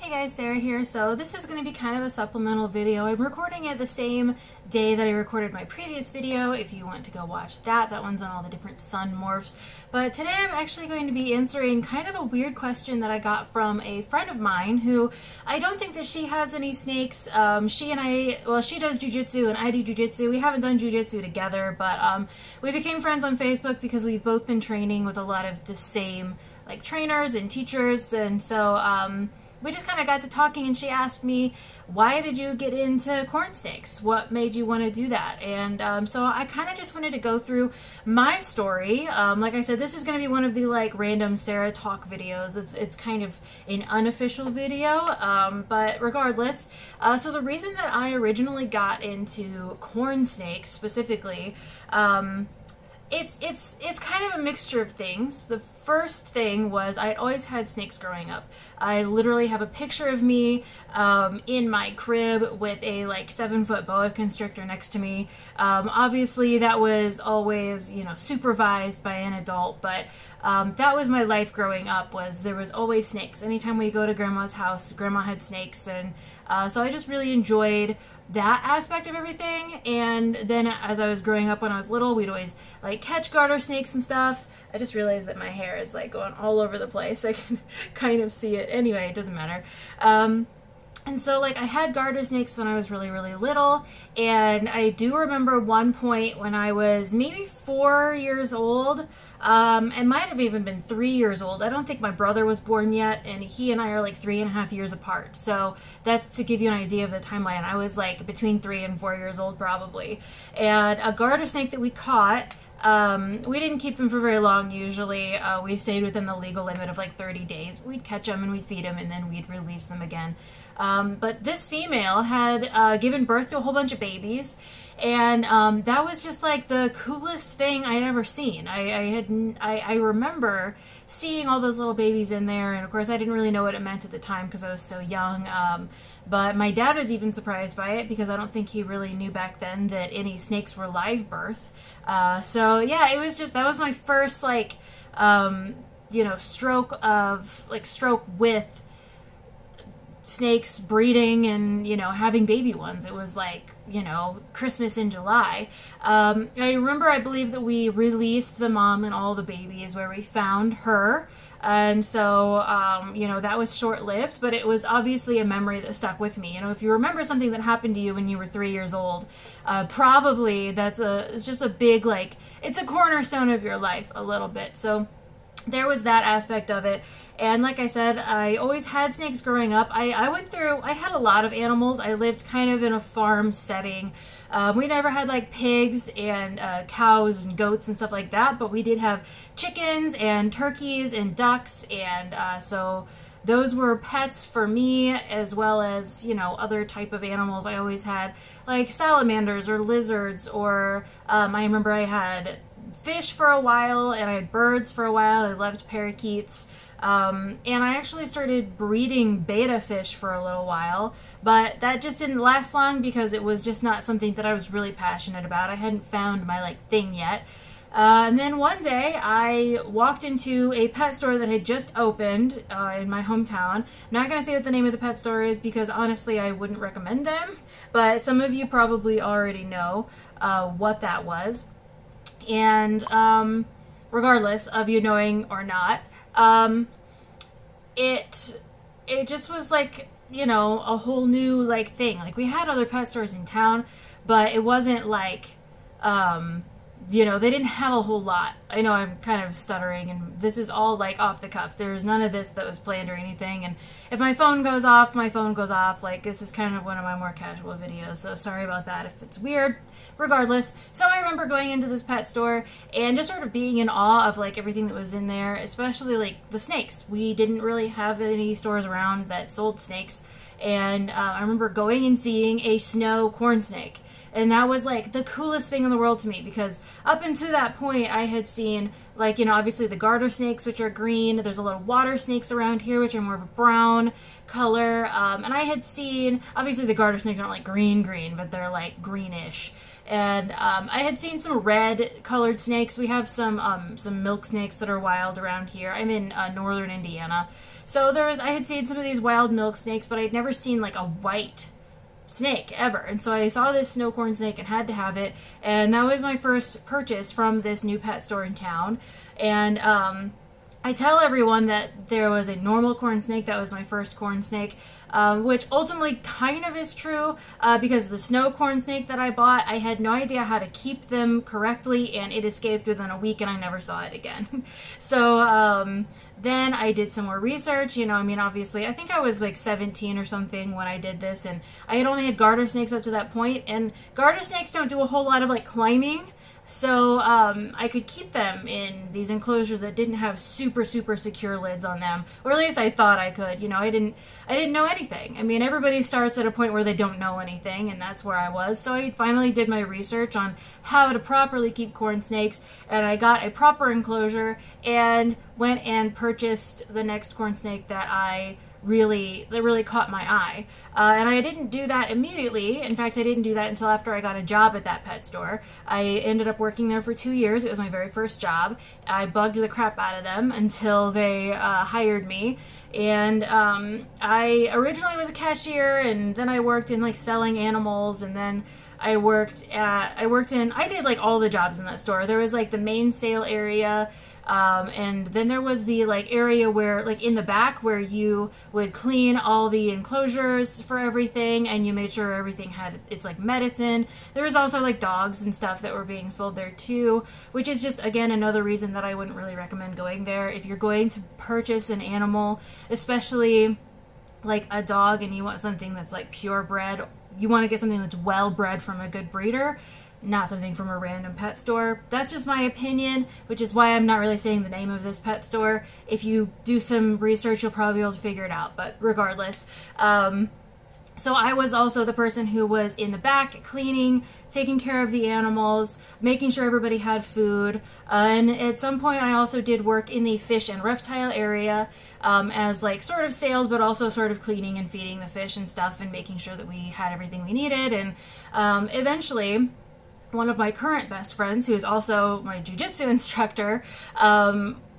Hey guys, Sarah here. So this is going to be kind of a supplemental video. I'm recording it the same day that I recorded my previous video. If you want to go watch that, that one's on all the different sun morphs. But today I'm actually going to be answering kind of a weird question that I got from a friend of mine who I don't think that she has any snakes. She does jujitsu and I do jujitsu. We haven't done jujitsu together, but we became friends on Facebook because we've both been training with a lot of the same like trainers and teachers, and so we just kind of got to talking, and she asked me, why did you get into corn snakes? What made you want to do that? And so I kind of just wanted to go through my story. Like I said, this is going to be one of the like random Sarah talk videos. It's kind of an unofficial video, but regardless. So the reason that I originally got into corn snakes specifically, it's kind of a mixture of things. The first thing was I always had snakes growing up. I literally have a picture of me in my crib with a like 7-foot boa constrictor next to me. Obviously that was always, you know, supervised by an adult, but that was my life growing up, was there was always snakes. Anytime we go to grandma's house, grandma had snakes, and so I just really enjoyed that aspect of everything. And then as I was growing up when I was little, we'd always like catch garter snakes and stuff. I just realized that my hair is like going all over the place. I can kind of see it. Anyway, it doesn't matter. And so like I had garter snakes when I was really, really little, and I do remember one point when I was maybe 4 years old, it might have even been 3 years old. I don't think my brother was born yet, and he and I are like 3.5 years apart. So that's to give you an idea of the timeline. I was like between 3 and 4 years old probably. And a garter snake that we caught, we didn't keep them for very long usually. We stayed within the legal limit of like 30 days. We'd catch them and we'd feed them and then we'd release them again. But this female had given birth to a whole bunch of babies, and that was just like the coolest thing I'd ever seen. I remember seeing all those little babies in there, and of course I didn't really know what it meant at the time because I was so young. But my dad was even surprised by it because I don't think he really knew back then that any snakes were live birth. So yeah, it was just, that was my first like, you know, stroke with snakes breeding and, you know, having baby ones. It was like, you know, Christmas in July. I remember, I believe that we released the mom and all the babies where we found her. And so, you know, that was short-lived, but it was obviously a memory that stuck with me. You know, if you remember something that happened to you when you were 3 years old, probably it's just a big, like, it's a cornerstone of your life a little bit. So there was that aspect of it. And like I said, I always had snakes growing up. I had a lot of animals. I lived kind of in a farm setting. We never had like pigs and cows and goats and stuff like that, but we did have chickens and turkeys and ducks, and so those were pets for me, as well as, you know, other type of animals. I always had like salamanders or lizards, or I remember I had fish for a while, and I had birds for a while. I loved parakeets. And I actually started breeding betta fish for a little while, but that just didn't last long because it was just not something that I was really passionate about. I hadn't found my like thing yet. And then one day I walked into a pet store that had just opened in my hometown. I'm not going to say what the name of the pet store is because honestly I wouldn't recommend them, but some of you probably already know what that was. And regardless of you knowing or not, it just was like, you know, a whole new like thing. Like, we had other pet stores in town, but it wasn't like, you know, they didn't have a whole lot. I know I'm kind of stuttering, and this is all like off the cuff. There's none of this that was planned or anything, and if my phone goes off, my phone goes off. Like, this is kind of one of my more casual videos, so sorry about that if it's weird. Regardless, so I remember going into this pet store and just sort of being in awe of like everything that was in there, especially like the snakes. We didn't really have any stores around that sold snakes, and I remember going and seeing a snow corn snake. And that was like the coolest thing in the world to me, because up until that point I had seen, like, you know, obviously the garter snakes, which are green. There's a lot of water snakes around here, which are more of a brown color. And I had seen, obviously the garter snakes aren't like green, but they're like greenish. And I had seen some red colored snakes. We have some milk snakes that are wild around here. I'm in northern Indiana. So I had seen some of these wild milk snakes, but I'd never seen like a white snake ever. And so I saw this snow corn snake and had to have it. And that was my first purchase from this new pet store in town. And I tell everyone that there was a normal corn snake. That was my first corn snake, which ultimately kind of is true because the snow corn snake that I bought, I had no idea how to keep them correctly, and it escaped within a week and I never saw it again. So then I did some more research. You know, I mean, obviously, I think I was like 17 or something when I did this, and I had only had garter snakes up to that point, and garter snakes don't do a whole lot of like climbing. So I could keep them in these enclosures that didn't have super secure lids on them, or at least I thought I could. You know, I didn't know anything. I mean, everybody starts at a point where they don't know anything, and that's where I was. So I finally did my research on how to properly keep corn snakes, and I got a proper enclosure and went and purchased the next corn snake that really caught my eye. And I didn't do that immediately. In fact, I didn't do that until after I got a job at that pet store. I ended up working there for 2 years. It was my very first job. I bugged the crap out of them until they hired me. And I originally was a cashier, and then I worked in like selling animals, and then I did like all the jobs in that store. There was like the main sale area, and then there was the like area where like in the back where you would clean all the enclosures for everything, and you made sure everything had its like medicine. There was also like dogs and stuff that were being sold there too, which is just again another reason that I wouldn't really recommend going there. If you're going to purchase an animal, especially like a dog, and you want something that's like purebred, you want to get something that's well bred from a good breeder, not something from a random pet store. That's just my opinion, which is why I'm not really saying the name of this pet store. If you do some research, you'll probably be able to figure it out, but regardless. So I was also the person who was in the back cleaning, taking care of the animals, making sure everybody had food, and at some point I also did work in the fish and reptile area as like sort of sales, but also sort of cleaning and feeding the fish and stuff and making sure that we had everything we needed. And eventually one of my current best friends, who is also my jiu-jitsu instructor,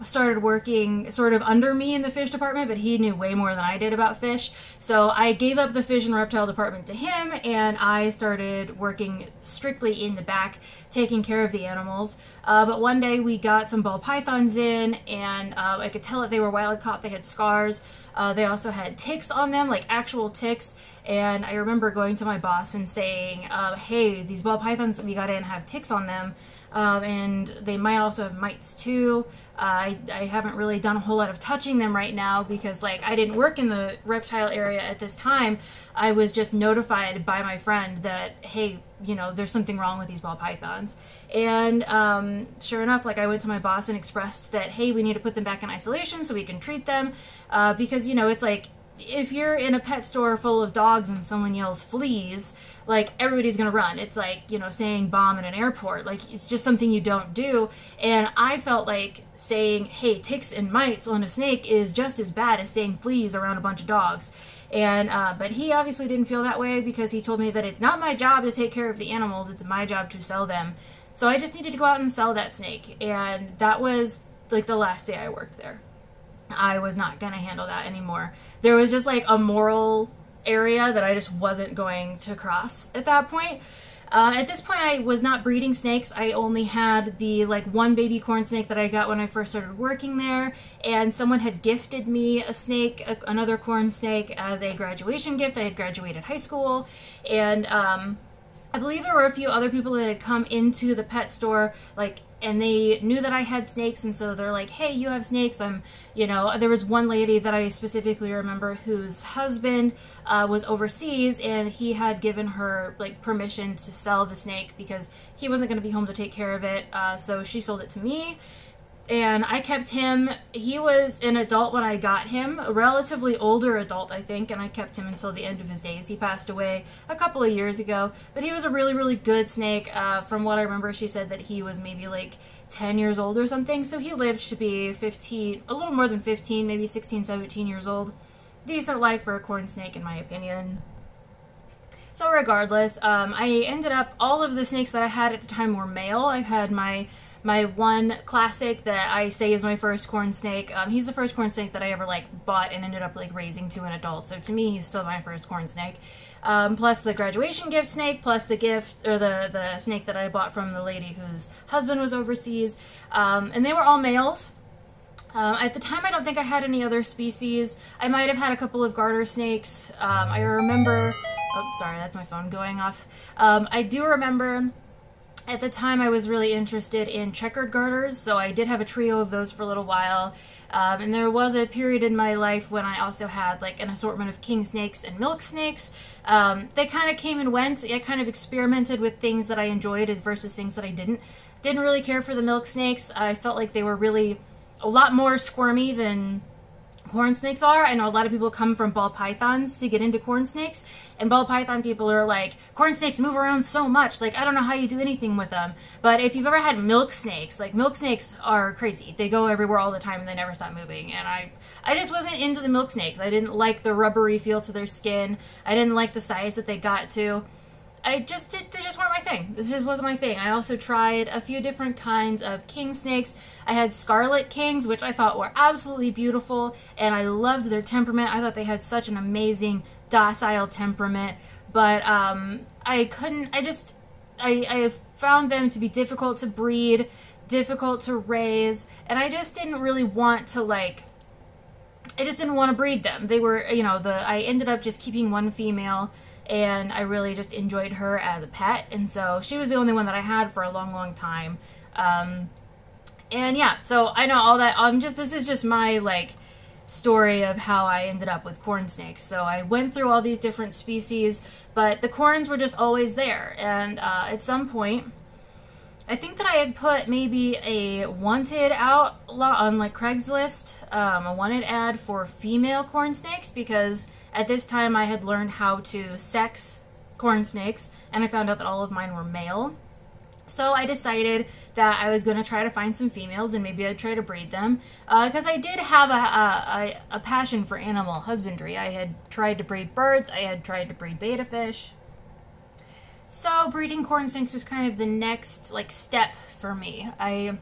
started working sort of under me in the fish department, but he knew way more than I did about fish. So I gave up the fish and reptile department to him, and I started working strictly in the back, taking care of the animals. But one day we got some ball pythons in, and I could tell that they were wild caught. They had scars. They also had ticks on them, like actual ticks. And I remember going to my boss and saying, hey, these ball pythons that we got in have ticks on them. And they might also have mites too. I haven't really done a whole lot of touching them right now because like I didn't work in the reptile area at this time. I was just notified by my friend that, hey, you know, there's something wrong with these ball pythons. And sure enough, like I went to my boss and expressed that, hey, we need to put them back in isolation so we can treat them. Because, you know, it's like, if you're in a pet store full of dogs and someone yells fleas, like everybody's gonna run. It's like, you know, saying bomb in an airport. Like it's just something you don't do. And I felt like saying, hey, ticks and mites on a snake is just as bad as saying fleas around a bunch of dogs. And but he obviously didn't feel that way because he told me that it's not my job to take care of the animals, it's my job to sell them. So I just needed to go out and sell that snake. And that was like the last day I worked there. I was not gonna handle that anymore. There was just like a moral area that I just wasn't going to cross at that point. At this point I was not breeding snakes. I only had the like one baby corn snake that I got when I first started working there, and someone had gifted me a snake, another corn snake, as a graduation gift. I had graduated high school, and I believe there were a few other people that had come into the pet store, like, and they knew that I had snakes, and so they're like, hey, you have snakes. You know, there was one lady that I specifically remember whose husband was overseas, and he had given her, like, permission to sell the snake because he wasn't going to be home to take care of it, so she sold it to me. And I kept him. He was an adult when I got him, a relatively older adult, I think, and I kept him until the end of his days. He passed away a couple of years ago, but he was a really good snake. From what I remember, she said that he was maybe like 10 years old or something, so he lived to be 15, a little more than 15, maybe 16, 17 years old. Decent life for a corn snake, in my opinion. So regardless, I ended up, all of the snakes that I had at the time were male. I had my one classic that I say is my first corn snake. He's the first corn snake that I ever like bought and ended up like raising to an adult. So to me, he's still my first corn snake. Plus the graduation gift snake, plus the gift, or the snake that I bought from the lady whose husband was overseas. And they were all males. At the time, I don't think I had any other species. I might have had a couple of garter snakes. I remember, oh, sorry, that's my phone going off. I do remember at the time I was really interested in checkered garters, so I did have a trio of those for a little while. And there was a period in my life when I also had like an assortment of king snakes and milk snakes. They kind of came and went. I kind of experimented with things that I enjoyed versus things that I didn't. Didn't really care for the milk snakes. I felt like they were really a lot more squirmy than corn snakes are. I know a lot of people come from ball pythons to get into corn snakes, and ball python people are like, corn snakes move around so much, like I don't know how you do anything with them. But if you've ever had milk snakes, like milk snakes are crazy. They go everywhere all the time and they never stop moving, and I just wasn't into the milk snakes. I didn't like the rubbery feel to their skin. I didn't like the size that they got to. They just weren't my thing. This just wasn't my thing. I also tried a few different kinds of king snakes. I had scarlet kings, which I thought were absolutely beautiful, and I loved their temperament. I thought they had such an amazing, docile temperament, but I found them to be difficult to breed, difficult to raise, and I just didn't really want to, like, I just didn't want to breed them. They were, you know, I ended up just keeping one female, and I really just enjoyed her as a pet, and so she was the only one that I had for a long, long time. And yeah, so I know all that. This is just my like story of how I ended up with corn snakes. So I went through all these different species, but the corns were just always there. And at some point, I think that I had put maybe a wanted out on like Craigslist, a wanted ad for female corn snakes, because at this time I had learned how to sex corn snakes, and I found out that all of mine were male. So I decided that I was going to try to find some females and maybe I'd try to breed them, because I did have a passion for animal husbandry. I had tried to breed birds, I had tried to breed betta fish. So breeding corn snakes was kind of the next like step for me. I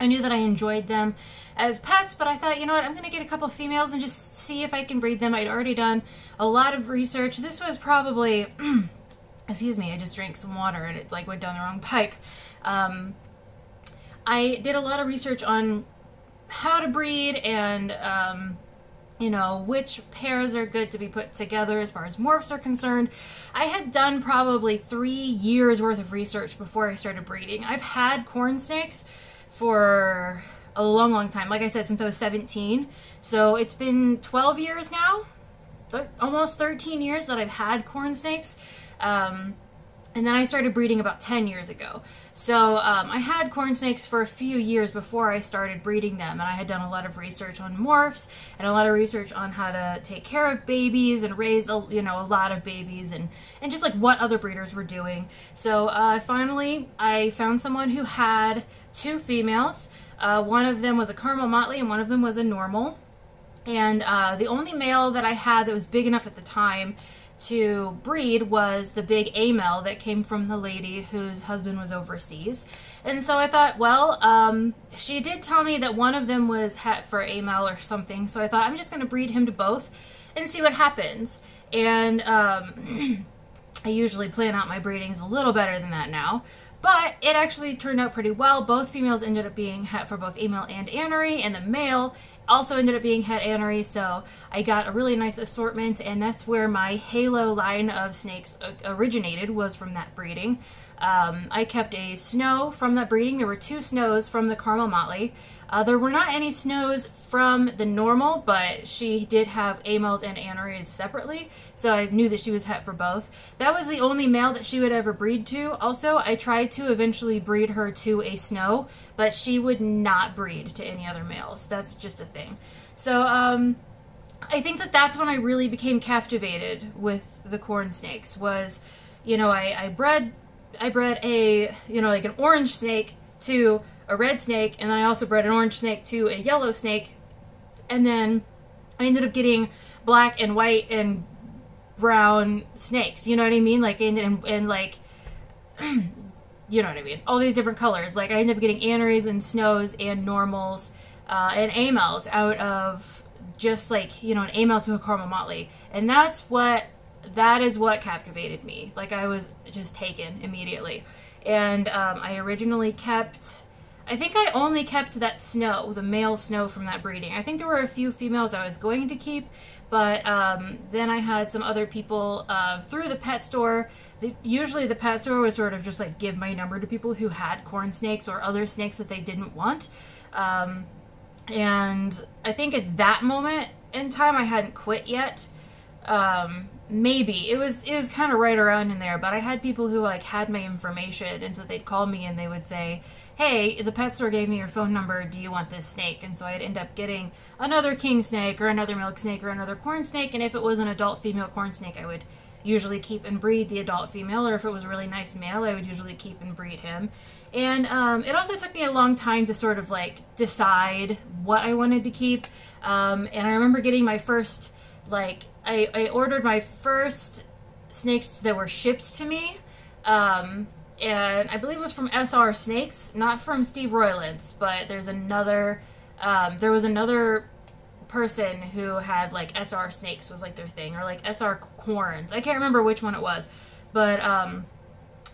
knew that I enjoyed them as pets, but I thought, you know what, I'm going to get a couple females and just see if I can breed them. I'd already done a lot of research. This was probably, excuse me, I just drank some water and it like went down the wrong pipe. I did a lot of research on how to breed and, you know, which pairs are good to be put together as far as morphs are concerned. I had done probably 3 years worth of research before I started breeding. I've had corn snakes for a long, long time. Like I said, since I was 17. So it's been 12 years now, almost 13 years that I've had corn snakes. And then I started breeding about 10 years ago. So I had corn snakes for a few years before I started breeding them, and I had done a lot of research on morphs and a lot of research on how to take care of babies and raise a lot of babies and just like what other breeders were doing. So finally I found someone who had 2 females. One of them was a caramel motley and one of them was a normal. And the only male that I had that was big enough at the time to breed was the big A male that came from the lady whose husband was overseas. And so I thought, well, she did tell me that one of them was het for A male or something, so I thought I'm just going to breed him to both and see what happens. And I usually plan out my breedings a little better than that now, but it actually turned out pretty well. Both females ended up being het for both A male and anery, and the male also ended up being het anery, so I got a really nice assortment, and that's where my Halo line of snakes originated, was from that breeding. I kept a snow from that breeding. There were 2 snows from the caramel motley. There were not any snows from the normal, but she did have A males and aneries separately, so I knew that she was het for both. That was the only male that she would ever breed to. Also, I tried to eventually breed her to a snow, but she would not breed to any other males. That's just a thing. So I think that that's when I really became captivated with the corn snakes. Was, you know, I bred a, you know, like an orange snake to a red snake, and then I also bred an orange snake to a yellow snake, and then I ended up getting black and white and brown snakes, you know what I mean? Like, and like, you know what I mean? All these different colors. Like, I ended up getting aneries and snows and normals and amels out of just like, you know, an amel to a caramel motley. And that is what captivated me. Like, I was just taken immediately. And I originally kept, I think I only kept that snow, the male snow from that breeding. I think there were a few females I was going to keep, but then I had some other people through the pet store. Usually the pet store would sort of just like give my number to people who had corn snakes or other snakes that they didn't want. And I think at that moment in time, I hadn't quit yet. Maybe it was kind of right around in there, but I had people who like had my information, and so they'd call me and they would say, hey, the pet store gave me your phone number, do you want this snake? And so I'd end up getting another king snake or another milk snake or another corn snake, and if it was an adult female corn snake, I would usually keep and breed the adult female, or if it was a really nice male, I would usually keep and breed him. And it also took me a long time to sort of like decide what I wanted to keep. And I remember getting my first, like, I ordered my first snakes that were shipped to me. And I believe it was from SR Snakes, not from Steve Roylands, but there's another, there was another person who had like SR Snakes was like their thing, or like SR Corns. I can't remember which one it was, but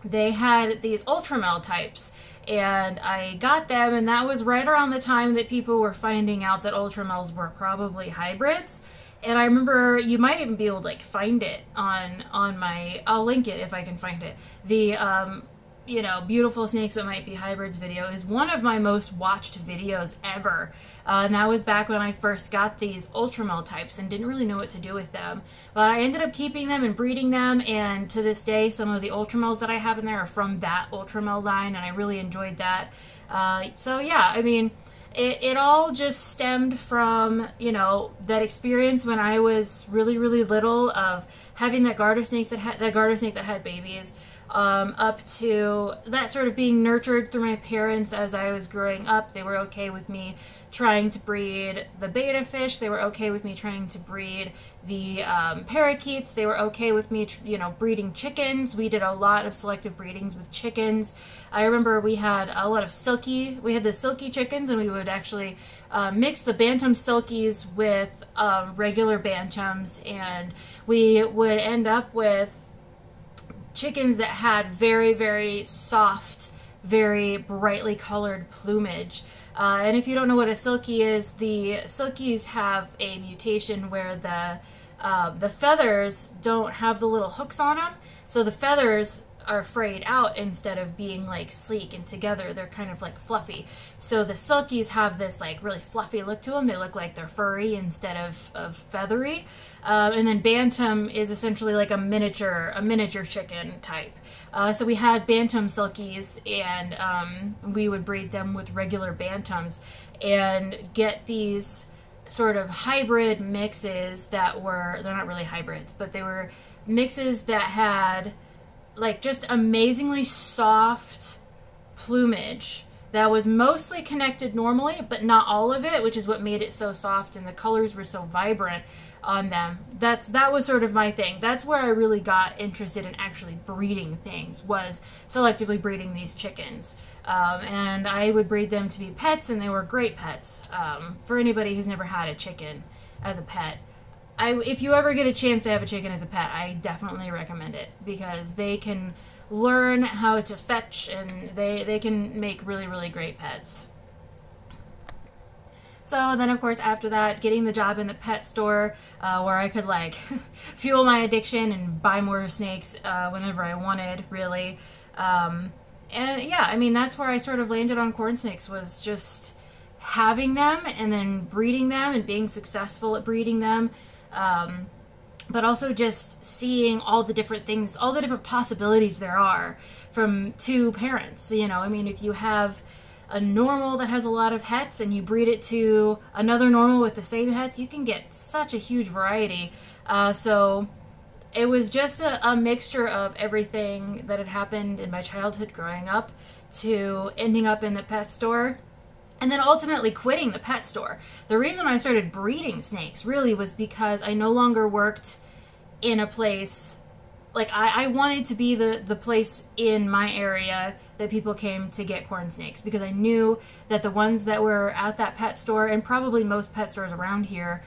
they had these Ultramel types, and I got them, and that was right around the time that people were finding out that Ultramels were probably hybrids. And I remember, you might even be able to like find it on my, I'll link it if I can find it. The you know, Beautiful Snakes That Might Be Hybrids video is one of my most watched videos ever. And that was back when I first got these Ultramel types and didn't really know what to do with them. But I ended up keeping them and breeding them, and to this day, some of the Ultramels that I have in there are from that Ultramel line, and I really enjoyed that. So yeah, I mean, it all just stemmed from, you know, that experience when I was really, really little of having that garter snake that had babies, up to that sort of being nurtured through my parents as I was growing up. They were okay with me trying to breed the betta fish. They were okay with me trying to breed the parakeets. They were okay with me, you know, breeding chickens. We did a lot of selective breedings with chickens. I remember we had a lot of we had the silky chickens, and we would actually mix the bantam silkies with regular bantams, and we would end up with chickens that had very, very soft, very brightly colored plumage. And if you don't know what a silky is, the silkies have a mutation where the feathers don't have the little hooks on them, so the feathers are frayed out instead of being like sleek and together. They're kind of like fluffy. So the silkies have this like really fluffy look to them. They look like they're furry instead of feathery. And then bantam is essentially like a miniature chicken type. So we had bantam silkies, and we would breed them with regular bantams and get these sort of hybrid mixes that were, they're not really hybrids, but they were mixes that had like just amazingly soft plumage that was mostly connected normally, but not all of it, which is what made it so soft, and the colors were so vibrant on them. That was sort of my thing. That's where I really got interested in actually breeding things, was selectively breeding these chickens. And I would breed them to be pets, and they were great pets. For anybody who's never had a chicken as a pet, if you ever get a chance to have a chicken as a pet, I definitely recommend it, because they can learn how to fetch, and they can make really, really great pets. So then, of course, after that, getting the job in the pet store, where I could like fuel my addiction and buy more snakes whenever I wanted, really. And yeah, I mean, that's where I sort of landed on corn snakes, was just having them and then breeding them and being successful at breeding them. But also just seeing all the different things, all the different possibilities there are from two parents. You know, I mean, if you have a normal that has a lot of hets and you breed it to another normal with the same hets, you can get such a huge variety. So it was just a mixture of everything that had happened in my childhood growing up to ending up in the pet store. And then ultimately quitting the pet store. The reason I started breeding snakes really was because I no longer worked in a place, like I wanted to be the place in my area that people came to get corn snakes, because I knew that the ones that were at that pet store, and probably most pet stores around here,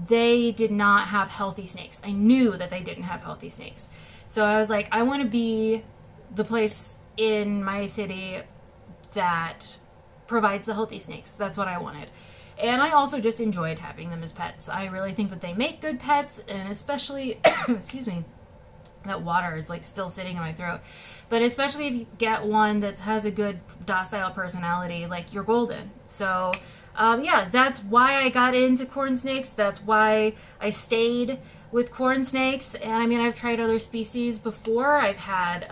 they did not have healthy snakes. I knew that they didn't have healthy snakes. So I was like, I want to be the place in my city that provides the healthy snakes. That's what I wanted. And I also just enjoyed having them as pets. I really think that they make good pets, and especially, excuse me, that water is like still sitting in my throat. But especially if you get one that has a good docile personality, like your golden. So yeah, that's why I got into corn snakes. That's why I stayed with corn snakes. And I mean, I've tried other species before. I've had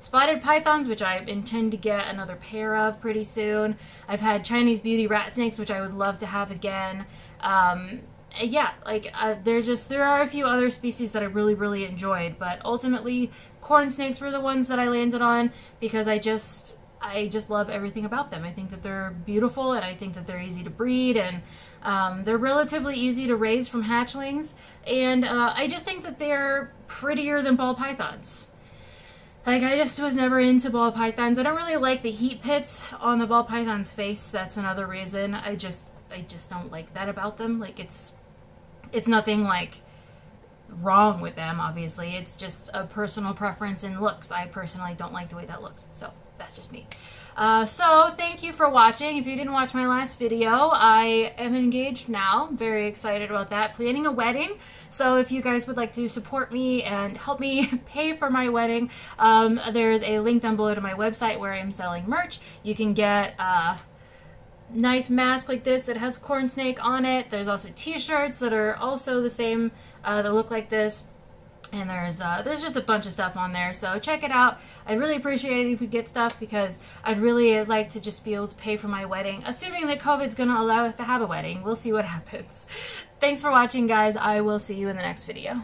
spotted pythons, which I intend to get another pair of pretty soon. I've had Chinese beauty rat snakes, which I would love to have again. Yeah, like there are a few other species that I really enjoyed, but ultimately corn snakes were the ones that I landed on because I just love everything about them. I think that they're beautiful, and I think that they're easy to breed, and they're relatively easy to raise from hatchlings, and I just think that they're prettier than ball pythons. Like, I just was never into ball pythons. I don't really like the heat pits on the ball python's face. That's another reason. I just don't like that about them. Like, it's nothing like wrong with them, obviously. It's just a personal preference in looks. I personally don't like the way that looks, so that's just me. So thank you for watching. If you didn't watch my last video, I am engaged now. I'm very excited about that. Planning a wedding. So if you guys would like to support me and help me pay for my wedding, there's a link down below to my website where I'm selling merch. You can get nice mask like this that has corn snake on it. There's also t-shirts that are also the same, that look like this. And there's just a bunch of stuff on there, so check it out. I'd really appreciate it if you get stuff, because I'd really like to just be able to pay for my wedding, assuming that COVID's gonna allow us to have a wedding. We'll see what happens. Thanks for watching, guys. I will see you in the next video.